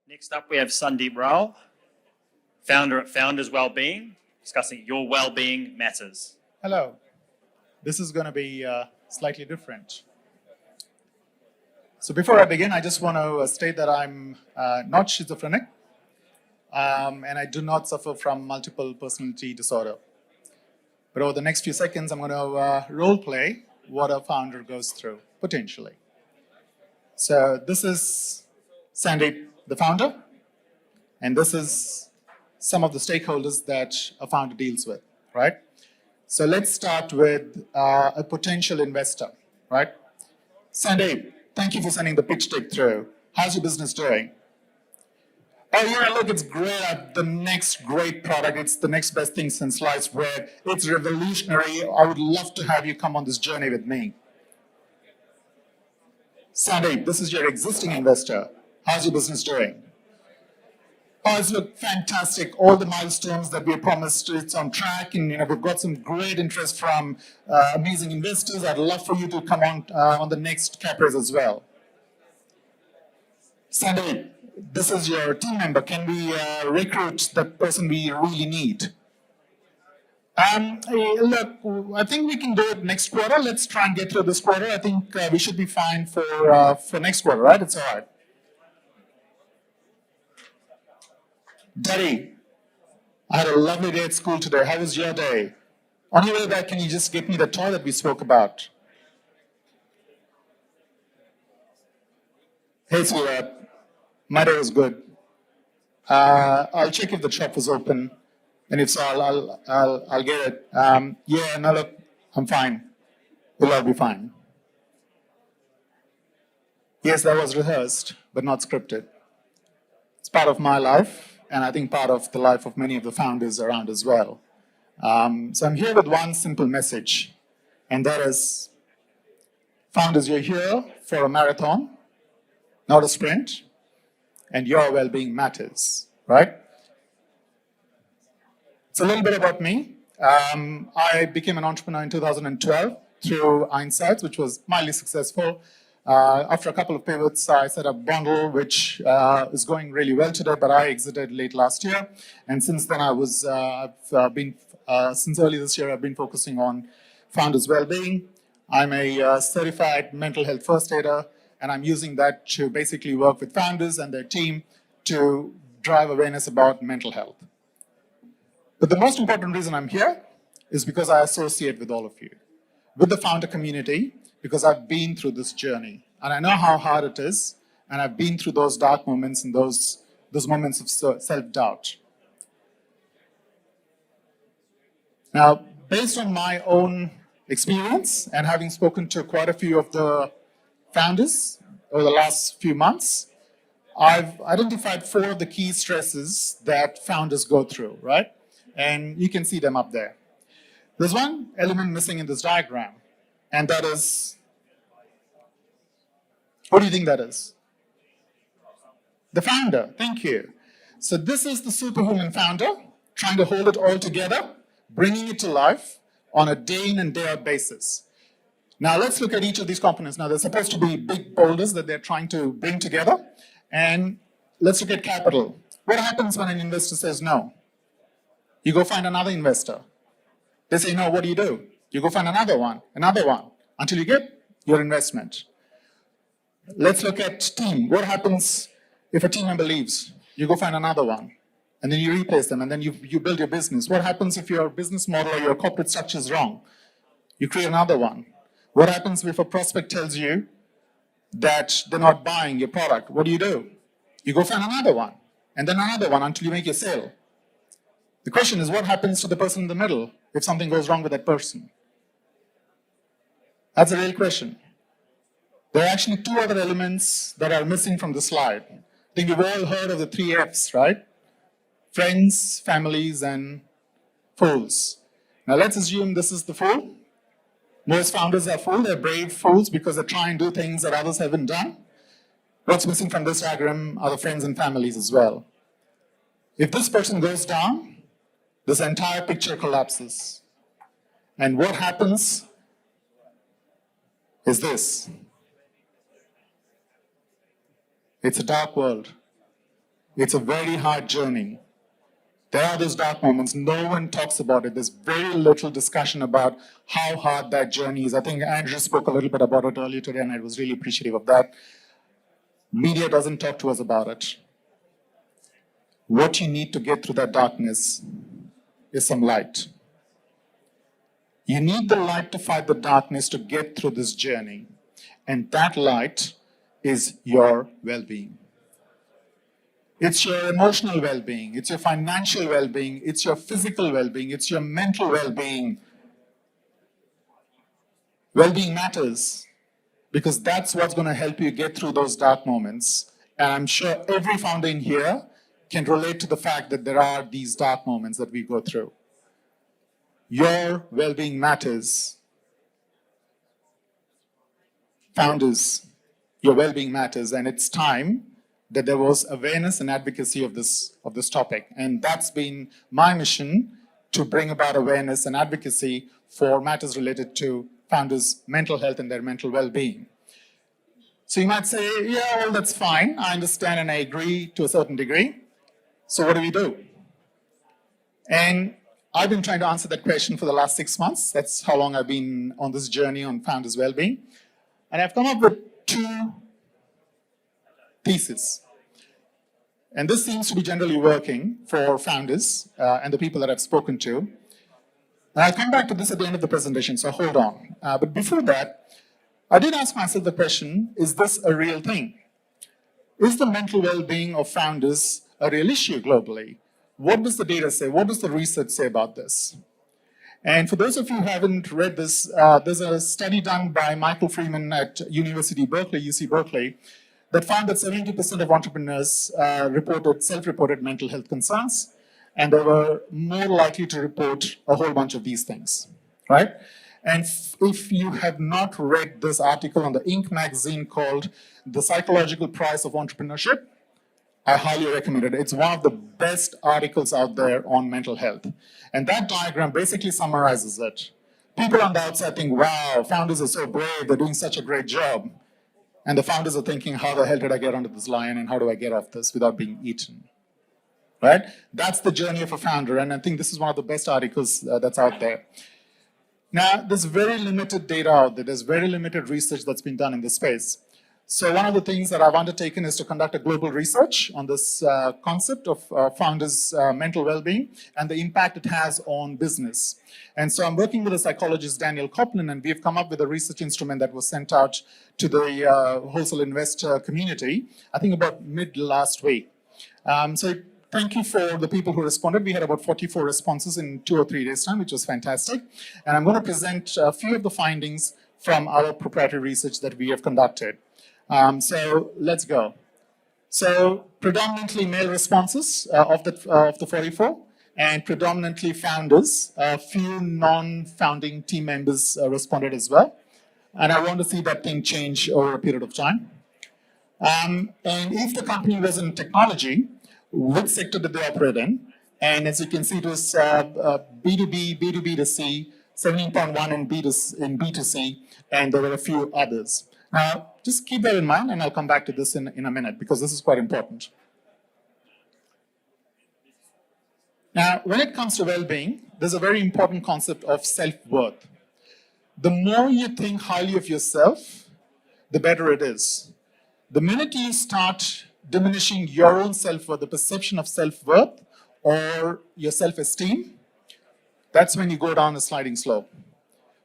Next up, we have Sandeep Rao, founder at Founders Wellbeing, discussing your well-being matters. Hello. This is going to be slightly different. So before I begin, I just want to state that I'm not schizophrenic, and I do not suffer from multiple personality disorder. But over the next few seconds, I'm going to role play what a founder goes through, potentially. So this is Sandeep, the founder, and this is some of the stakeholders that a founder deals with, right? So let's start with a potential investor, right? Sandeep, thank you for sending the pitch deck through. How's your business doing? Oh yeah, look, it's great. I have the next great product. It's the next best thing since sliced bread. It's revolutionary. I would love to have you come on this journey with me. Sandeep, this is your existing investor. How's your business doing? Oh, it's look fantastic. All the milestones that we promised, it's on track, and we've got some great interest from amazing investors. I'd love for you to come on the next cap raise as well. Sandeep, this is your team member. Can we recruit the person we really need? Look, I think we can do it next quarter. Let's try and get through this quarter. I think we should be fine for next quarter, right? It's all right. Daddy, I had a lovely day at school today. How was your day? On your way back, can you just get me the toy that we spoke about? Hey, sweetheart. My day was good. I'll check if the shop was open, and if so, I'll get it. Yeah, no, look, I'm fine. We'll all be fine. Yes, that was rehearsed, but not scripted. It's part of my life, and I think part of the life of many of the founders around as well. So I'm here with one simple message, and that is, founders, you're here for a marathon, not a sprint, and your well-being matters, right? It's a little bit about me. I became an entrepreneur in 2012 through Insights, which was mildly successful. After a couple of pivots, I set up Bundle, which is going really well today, but I exited late last year. And since then, since early this year, I've been focusing on founders' well-being. I'm a certified mental health first aider, and I'm using that to basically work with founders and their team to drive awareness about mental health. But the most important reason I'm here is because I associate with all of you, with the founder community, because I've been through this journey, and I know how hard it is, and I've been through those dark moments and those moments of self-doubt. Now, based on my own experience and having spoken to quite a few of the founders over the last few months, I've identified 4 of the key stresses that founders go through, right? And you can see them up there. There's one element missing in this diagram, and that is, what do you think that is? The founder, thank you. So this is the superhuman founder trying to hold it all together, bringing it to life on a day in and day out basis. Now let's look at each of these components. Now they're supposed to be big boulders that they're trying to bring together. And let's look at capital. What happens when an investor says no? You go find another investor. They say no, what do? You go find another one, until you get your investment. Let's look at team. What happens if a team member leaves? You go find another one, and then you replace them, and then you build your business. What happens if your business model or your corporate structure is wrong? You create another one. What happens if a prospect tells you that they're not buying your product? What do? You go find another one, and then another one until you make your sale. The question is, what happens to the person in the middle if something goes wrong with that person? That's a real question. There are actually 2 other elements that are missing from the slide. I think we've all heard of the 3 F's, right? Friends, families, and fools. Now let's assume this is the fool. Most founders are fools. They're brave fools because they try and do things that others haven't done. What's missing from this diagram are the friends and families as well. If this person goes down, this entire picture collapses. And what happens is this. It's a dark world. It's a very hard journey. There are those dark moments. No one talks about it. There's very little discussion about how hard that journey is. I think Andrew spoke a little bit about it earlier today, and I was really appreciative of that. Media doesn't talk to us about it. What you need to get through that darkness is some light. You need the light to fight the darkness to get through this journey. And that light is your well-being. It's your emotional well-being, it's your financial well-being, it's your physical well-being, it's your mental well-being. Well-being matters because that's what's going to help you get through those dark moments. And I'm sure every founder in here can relate to the fact that there are these dark moments that we go through. Your well-being matters. Founders, your well-being matters, and it's time that there was awareness and advocacy of this topic. And that's been my mission, to bring about awareness and advocacy for matters related to founders' mental health and their mental well-being. So you might say, yeah, well, that's fine. I understand and I agree to a certain degree. So what do we do? And I've been trying to answer that question for the last 6 months. That's how long I've been on this journey on founders' well-being. And I've come up with 2 thesis. And this seems to be generally working for founders and the people that I've spoken to. And I'll come back to this at the end of the presentation, so hold on. But before that, I did ask myself the question, is this a real thing? Is the mental well-being of founders a real issue globally? What does the data say? What does the research say about this? And for those of you who haven't read this, there's a study done by Michael Freeman at University Berkeley, UC Berkeley, that found that 70% of entrepreneurs self-reported mental health concerns, and they were more likely to report a whole bunch of these things, right? And if you have not read this article on the Inc. magazine called The Psychological Price of Entrepreneurship, I highly recommend it. It's one of the best articles out there on mental health. And that diagram basically summarizes it. People on the outside think, wow, founders are so brave, they're doing such a great job. And the founders are thinking, how the hell did I get onto this lion and how do I get off this without being eaten? Right? That's the journey of a founder, and I think this is one of the best articles that's out there. Now, there's very limited data out there. There's very limited research that's been done in this space. So one of the things that I've undertaken is to conduct a global research on this concept of founders' mental well-being and the impact it has on business. And so I'm working with a psychologist, Daniel Copland, and we've come up with a research instrument that was sent out to the Wholesale Investor community, I think about mid last week. So thank you for the people who responded. We had about 44 responses in 2 or 3 days' time, which was fantastic. And I'm going to present a few of the findings from our proprietary research that we have conducted. So let's go. So predominantly male responses of the 44, and predominantly founders. A few non-founding team members responded as well. And I want to see that thing change over a period of time. And if the company was in technology, which sector did they operate in? And as you can see, it was B2B, B2B2C, 17.1 in B2C, and there were a few others. Now, just keep that in mind, and I'll come back to this in a minute, because this is quite important. Now, when it comes to well-being, there's a very important concept of self-worth. The more you think highly of yourself, the better it is. The minute you start diminishing your own self-worth, the perception of self-worth or your self-esteem, that's when you go down a sliding slope.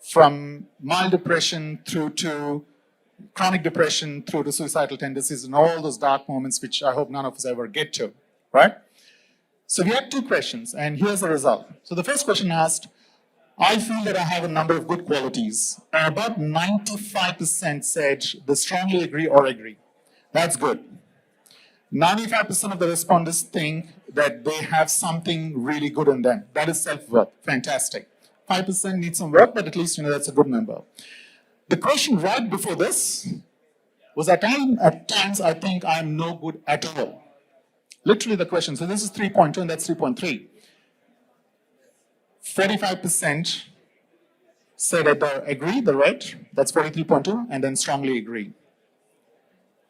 From mild depression through to chronic depression, through to suicidal tendencies, and all those dark moments which I hope none of us ever get to, right? So we had 2 questions, and here's the result. So the first question asked, I feel that I have a number of good qualities. And about 95% said they strongly agree or agree. That's good. 95% of the respondents think that they have something really good in them. That is self-worth. Fantastic. 5% need some work, but at least that's a good number. The question right before this was at times I think I'm no good at all. Literally the question. So this is 3.2 and that's 3.3. 45% said that they agree, they're right. That's 43.2, and then strongly agree.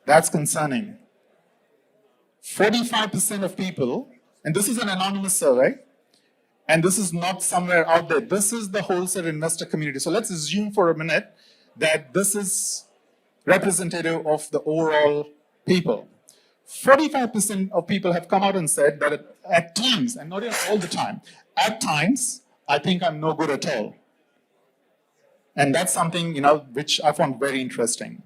That's concerning. 45% of people, and this is an anonymous survey, and this is not somewhere out there. This is the wholesale investor community. So let's assume for a minute that this is representative of the overall people. 45% of people have come out and said that at times, and not even all the time, at times, I think I'm no good at all. And that's something, which I found very interesting.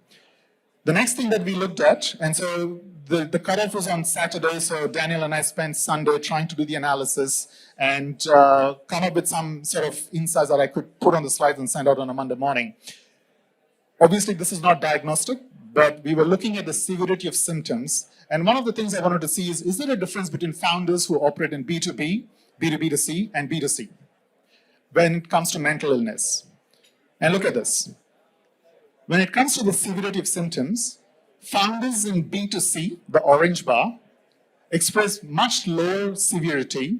The next thing that we looked at, and so the cutoff was on Saturday, so Daniel and I spent Sunday trying to do the analysis and come up with some sort of insights that I could put on the slides and send out on a Monday morning. Obviously, this is not diagnostic, but we were looking at the severity of symptoms. And one of the things I wanted to see is there a difference between founders who operate in B2B, B2B2C, and B2C when it comes to mental illness? And look at this. When it comes to the severity of symptoms, founders in B2C, the orange bar, express much lower severity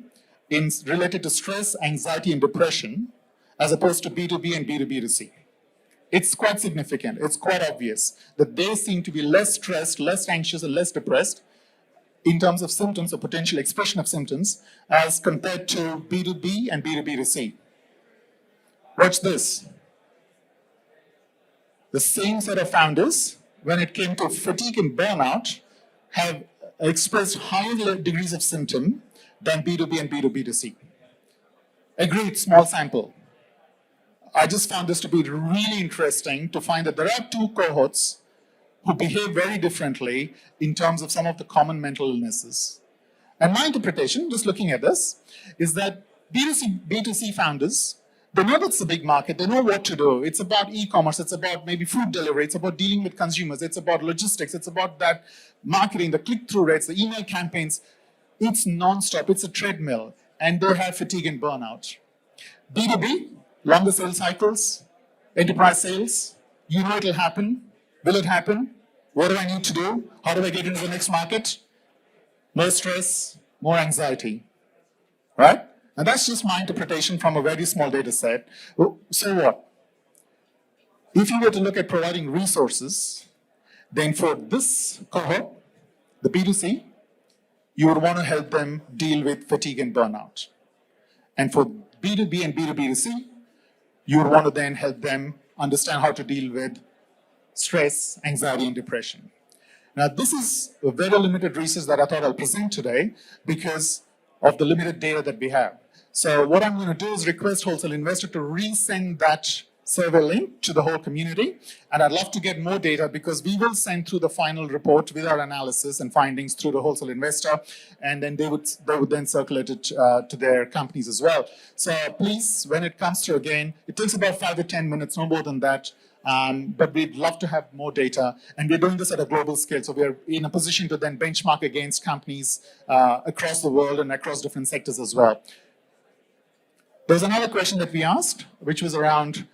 related to stress, anxiety, and depression, as opposed to B2B and B2B2C. It's quite significant. It's quite obvious that they seem to be less stressed, less anxious, and less depressed in terms of symptoms or potential expression of symptoms as compared to B2B and B2B2C. Watch this. The same set of founders, when it came to fatigue and burnout, have expressed higher degrees of symptom than B2B and B2B2C. Agreed, small sample. I just found this to be really interesting to find that there are two cohorts who behave very differently in terms of some of the common mental illnesses. And my interpretation, just looking at this, is that B2C founders, they know that's a big market, they know what to do. It's about e-commerce, it's about maybe food delivery, it's about dealing with consumers, it's about logistics, it's about that marketing, the click-through rates, the email campaigns. It's non-stop, it's a treadmill, and they have fatigue and burnout. B2B, longer sales cycles, enterprise sales, you know it'll happen. Will it happen? What do I need to do? How do I get into the next market? More stress, more anxiety, right? And that's just my interpretation from a very small data set. So what? If you were to look at providing resources, then for this cohort, the B2C, you would want to help them deal with fatigue and burnout. And for B2B and B2B2C, you would want to then help them understand how to deal with stress, anxiety, and depression. Now, this is a very limited research that I thought I'll present today because of the limited data that we have. So what I'm going to do is request Wholesale Investor to resend that survey link to the whole community. And I'd love to get more data because we will send through the final report with our analysis and findings through the Wholesale Investor. And then they would then circulate it to their companies as well. So please, when it comes to, again, it takes about 5 to 10 minutes, no more than that. But we'd love to have more data, and we're doing this at a global scale. So we're in a position to then benchmark against companies across the world and across different sectors as well. There's another question that we asked, which was around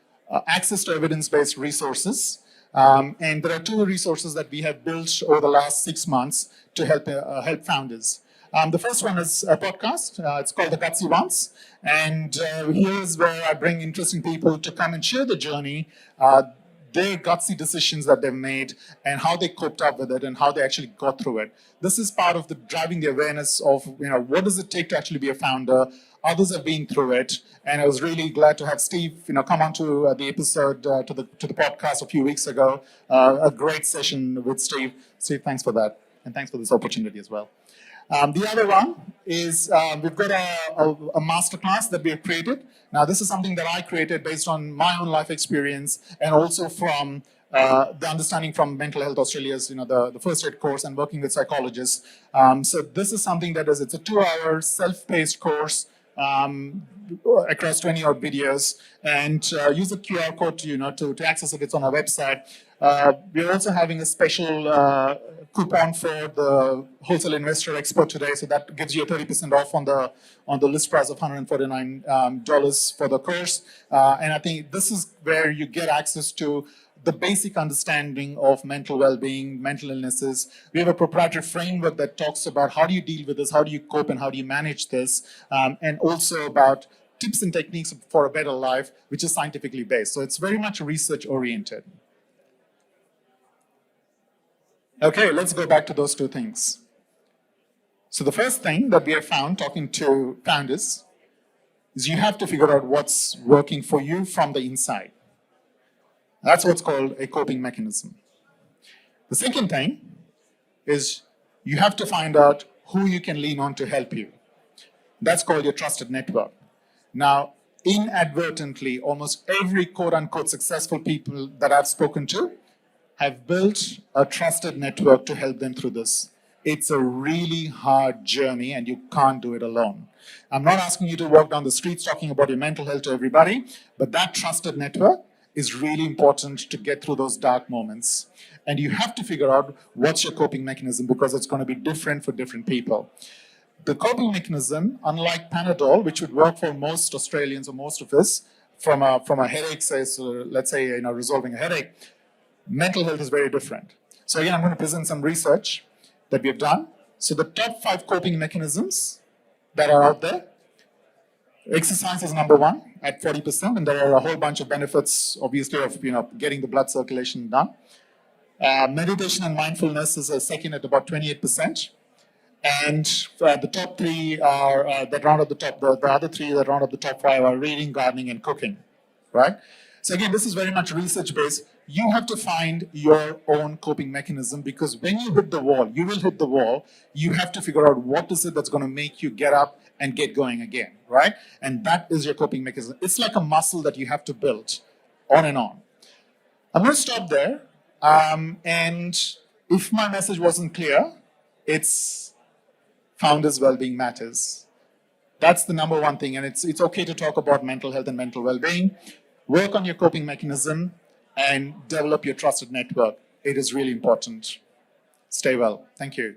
access to evidence-based resources. And there are 2 resources that we have built over the last 6 months to help founders. The first one is a podcast. It's called The Gutsy Ones. And here's where I bring interesting people to come and share the journey, their gutsy decisions that they've made and how they coped up with it and how they actually got through it. This is part of the driving the awareness of, what does it take to actually be a founder? Others have been through it. And I was really glad to have Steve, come onto the episode, to the podcast a few weeks ago. A great session with Steve. Steve, thanks for that. And thanks for this opportunity as well. The other one is we've got a masterclass that we have created. Now, this is something that I created based on my own life experience and also from the understanding from Mental Health Australia's, the first aid course and working with psychologists. So this is something it's a 2-hour self-paced course across 20-odd videos, and use the QR code to access it. It's on our website. We're also having a special coupon for the Wholesale Investor Expo today, so that gives you a 30% off on the list price of $149 for the course. And I think this is where you get access to the basic understanding of mental well-being, mental illnesses. We have a proprietary framework that talks about how do you deal with this, how do you cope, and how do you manage this, and also about tips and techniques for a better life, which is scientifically based. So it's very much research-oriented. Okay, let's go back to those 2 things. So the first thing that we have found talking to founders is you have to figure out what's working for you from the inside. That's what's called a coping mechanism. The second thing is you have to find out who you can lean on to help you. That's called your trusted network. Now, inadvertently, almost every quote-unquote successful people that I've spoken to have built a trusted network to help them through this. It's a really hard journey and you can't do it alone. I'm not asking you to walk down the streets talking about your mental health to everybody, but that trusted network is really important to get through those dark moments. And you have to figure out what's your coping mechanism because it's going to be different for different people. The coping mechanism, unlike Panadol, which would work for most Australians or most of us, from a headache, say, so let's say, resolving a headache, mental health is very different. So again, I'm going to present some research that we have done. So the top 5 coping mechanisms that are out there. Exercise is number 1 at 40%, and there are a whole bunch of benefits, obviously, of getting the blood circulation done. Meditation and mindfulness is a second at about 28%. And the top 3 are that round up the top. The other 3 that round up the top 5 are reading, gardening, and cooking, right? So again, this is very much research-based. You have to find your own coping mechanism because when you hit the wall, you will hit the wall. You have to figure out what is it that's going to make you get up and get going again, right? And that is your coping mechanism. It's like a muscle that you have to build on and on. I'm going to stop there. And if my message wasn't clear, it's founders' well-being matters. That's the number 1 thing. And it's okay to talk about mental health and mental well-being. Work on your coping mechanism and develop your trusted network. It is really important. Stay well. Thank you.